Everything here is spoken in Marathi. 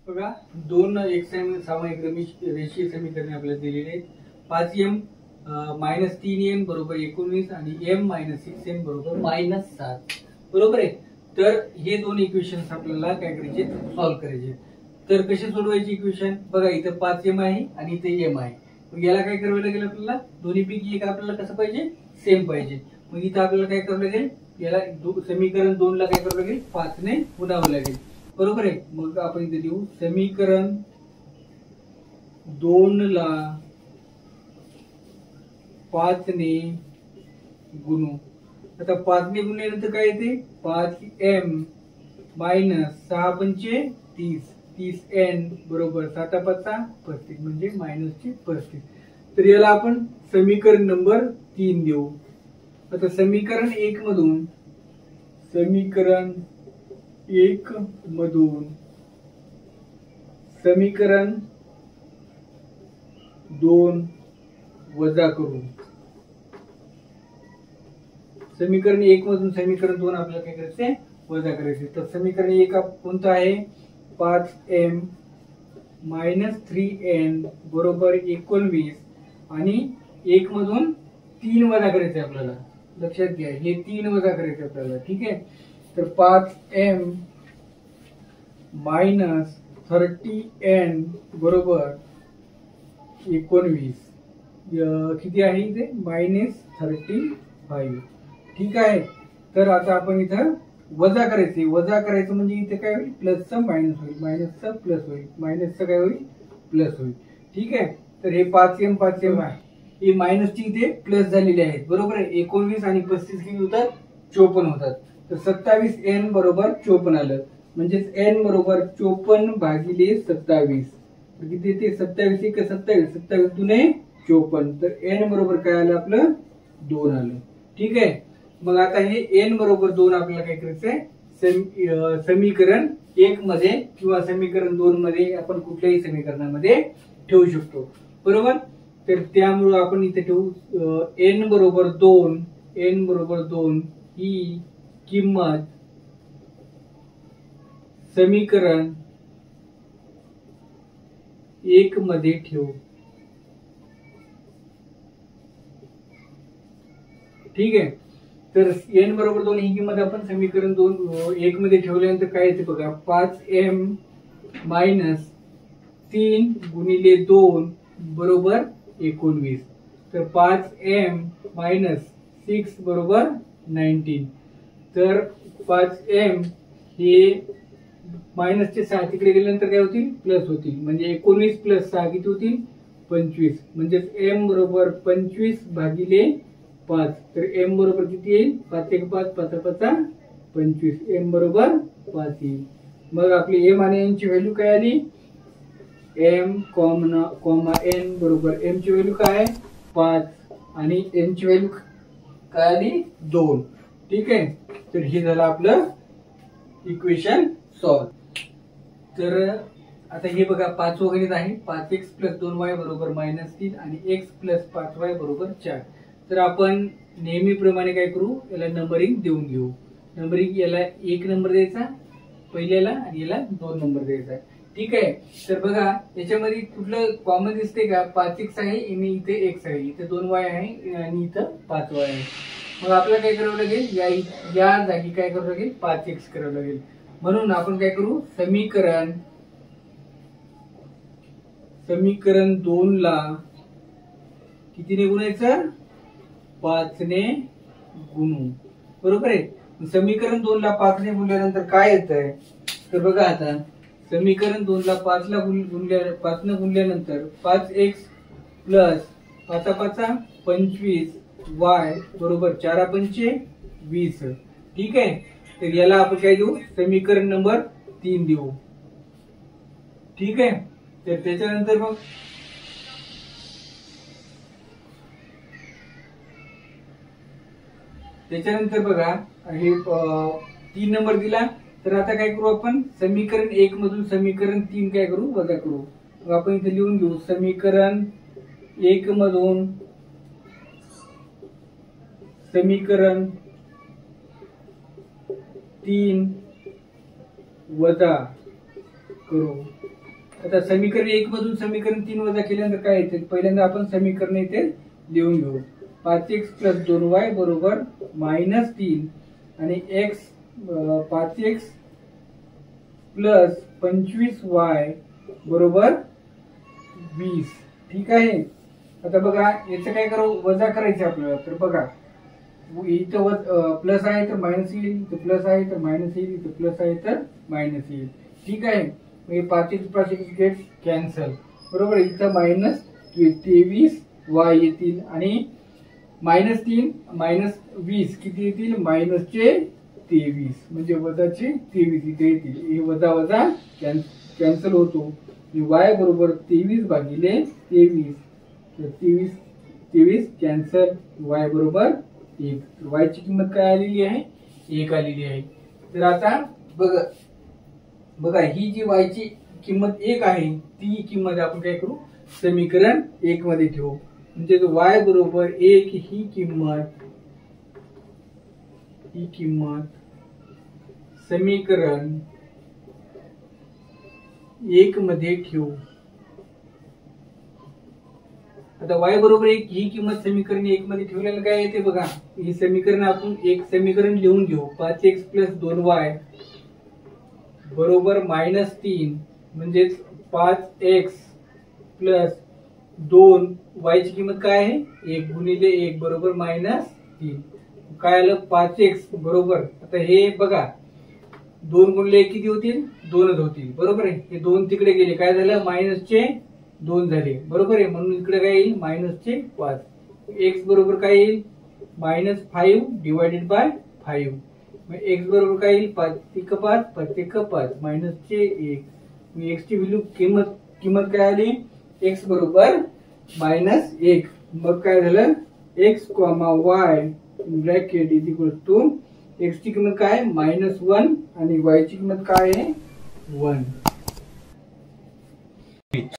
बघा दोन सामायिक रेषीय समीकरणे आपल्याला दिलेली आहेत. 5m मायनस 3n बरोबर 19 आणि m मायनस 6n बरोबर मायनस 7 बरोबर आहे. तर हे दोन इक्वेशन्स आपल्याला काय करायचे, सॉल्व्ह करायचे. तर कसे सोडवायचे इक्वेशन, बघा इथं 5m आहे आणि इथे m आहे. मग याला काय करावं लागेल, आपल्याला दोन्ही पैकी एक आपल्याला कसं पाहिजे, सेम पाहिजे. मग इथं आपल्याला काय करावं लागेल, याला समीकरण 2 ला काय करावं लागेल, 5 ने गुणावं लागेल बरोबर आहे. मग आपण इथे लिहू समीकरण 2 ला 5 ने गुणू. आता 5 ने गुणल्यानंतर काय येते, 5m मायनस 6 पंचे 30 30n बरोबर 7 5 35 म्हणजे मायनसचे 35. तर याला आपण समीकरण नंबर 3 देऊ. आता समीकरण 1 मधून समीकरण 2 वजा करू. समीकरण 1 मधून समीकरण 2 आपल्याला काय करायचे, वजा करायचे. तर समीकरण 1 कोणतं आहे, 5m मायनस 3n बरोबर 19 आणि 1 मधून 3 वजा करायचे आपल्याला. लक्षात घ्या, हे 3 वजा करायचे आपल्याला. ठीक आहे. तर 5m मायनस 30n बरोबर 19 किती आहे इथे, मायनस 35. ठीक आहे. तर आता आपण इथं वजा करायचे. वजा करायचं म्हणजे इथे काय होईल, प्लसचं मायनस होईल, मायनसचं प्लस होईल, मायनसचं काय होईल, प्लस होईल. ठीक आहे. तर हे 5m आहे, हे मायनसची इथे प्लस झालेले आहेत बरोबर आहे. 19 आणि 35 किती होतात, 54 होतात. तर 27n बरोबर 54 आलं. म्हणजेच n बरोबर 54 भागिले 27. किती ते 27 1 27 27 दुने 54. तर n बरोबर काय आलं, आपलं 2 आलं. ठीक आहे. मग आता हे n बरोबर 2 आपल्याला काय करायचंय, समीकरण 1 मध्ये किंवा समीकरण 2 मध्ये आपण कुठल्याही समीकरणामध्ये ठेवू शकतो बरोबर. तर त्यामुळे आपण इथे ठेवू n बरोबर 2 ही किंमत समीकरण 1 मध्ये ठेवू. ठीक आहे. तर n बरोबर 2 ही किंमत आपण समीकरण 1 मध्ये ठेवल्यानंतर काय येते बघा, 5m मायनस 3 गुणिले 2 बरोबर 19. तर 5m मायनस 6 बरोबर 19. तर 5m हे मायनसचे 6 तिकडे गेल्यानंतर काय होतील, प्लस होतील. म्हणजे 19 प्लस 6 किती होतील, 25. म्हणजे m बरोबर 25 भागिले 5. तर m बरोबर किती येईल, 5 1 5 5 5 25. m बरोबर 5 येईल. मग आपली m आणि n ची व्हॅल्यू काय आली, m कॉमा n बरोबर m ची व्हॅल्यू काय आहे, 5 आणि n ची व्हॅल्यू काय आली, 2. ठीक आहे. तर हे झालं आपलं इक्वेशन सॉल्व. तर आता हे बघा 5 गणित आहे. 5x प्लस 2y बरोबर मायनस 3 आणि x प्लस 5y बरोबर 4. तर आपण नेहमीप्रमाणे काय करू, याला नंबरिंग देऊन घेऊ. नंबरिंग याला 1 नंबर द्यायचा पहिल्याला आणि याला 2 नंबर द्यायचा. ठीक आहे. तर बघा याच्यामध्ये कुठलं कॉमन दिसते का, 5x आहे आणि इथे x आहे, इथे 2y आहे आणि इथं 5y आहे. मग आपल्याला काय करावं लागेल, या जागी काय करावं लागेल, 5x करावं लागेल. म्हणून आपण काय करू, समीकरण 2 ला कितीने गुणायचं, 5 ने गुणू बरोबर आहे. समीकरण 2 ला 5 ने गुणल्यानंतर काय येतंय, तर बघा आता समीकरण 2 ला 5 ने गुणल्यानंतर 5x प्लस 5 5 25y बरोबर 4 पंचे 20. ठीक आहे. तर याला आपण काय देऊ, समीकरण नंबर 3 देऊ. ठीक आहे. तर त्याच्यानंतर मग बघा हे 3 नंबर दिला. तर आता काय करू, आपण समीकरण 1 मधून समीकरण 3 काय करू, वजा करू. मग आपण इथे लिहून घेऊ, समीकरण 1 मधून समीकरण 3 वजा करू. आता समीकरण 1 मधून समीकरण 3 वजा केल्यानंतर काय येते? पहिल्यांदा आपण समीकरण इथे लिहून घेऊ. 5x + 2y बरोबर -3 आणि x 5x + 25y बरोबर 20. ठीक आहे. आता बघा याचं काय करावं? वजा करायचं आपल्याला. तर बघा इथं प्लस आहे तर मायनस येईल, इथं प्लस आहे तर मायनस येईल, इथं प्लस आहे तर मायनस येईल. ठीक आहे. म्हणजे 5x गेट्स कॅन्सल. बरोबर. इथं -23y येतील आणि -3 -20 किती येतील? -23 म्हणजे वजाचे 23 इथे येतील. हे वजा वजा कॅन्सल होतो. y बरोबर 23/23. तर 23 कॅन्सल. y बरोबर 1. तर y ची किंमत काय आलेली आहे? 1 आलेली आहे. तर आता बघा ही जी y ची किंमत 1 आहे ती किंमत आपण काय करू? समीकरण 1 मध्ये ठेवू. म्हणजे y बरोबर 1 ही किंमत समीकरण 1 मध्ये ठेवू. आता y बरोबर 1 ही किंमत समीकरण 1 मध्ये ठेवल्याला काय येते बघा. ही समीकरण आपण एक समीकरण लिहून घेऊ. 5x + 2y बरोबर -3 म्हणजेच 5x + 2y ची किंमत काय आहे? 1 गुणिले 1 बरोबर -3. काय आलं? 5x बरोबर. आता हे बघा 2 गुणिले 1 किती होतील? 2च होतील. बरोबर आहे. हे 2 तिकडे गेले काय झालं? -2 झाले. बरोबर आहे. म्हणून इकडे काय येईल? -5. x बरोबर काय येईल? -5 / 5. मग x बरोबर काय येईल? 5 × 5 5 × 5 -1. x ची व्हॅल्यू किंमत काय आली? x बरोबर -1. मग काय झालं? x, y bracket is equal to x ची किंमत काय? -1 आणि y ची किंमत काय आहे? 1.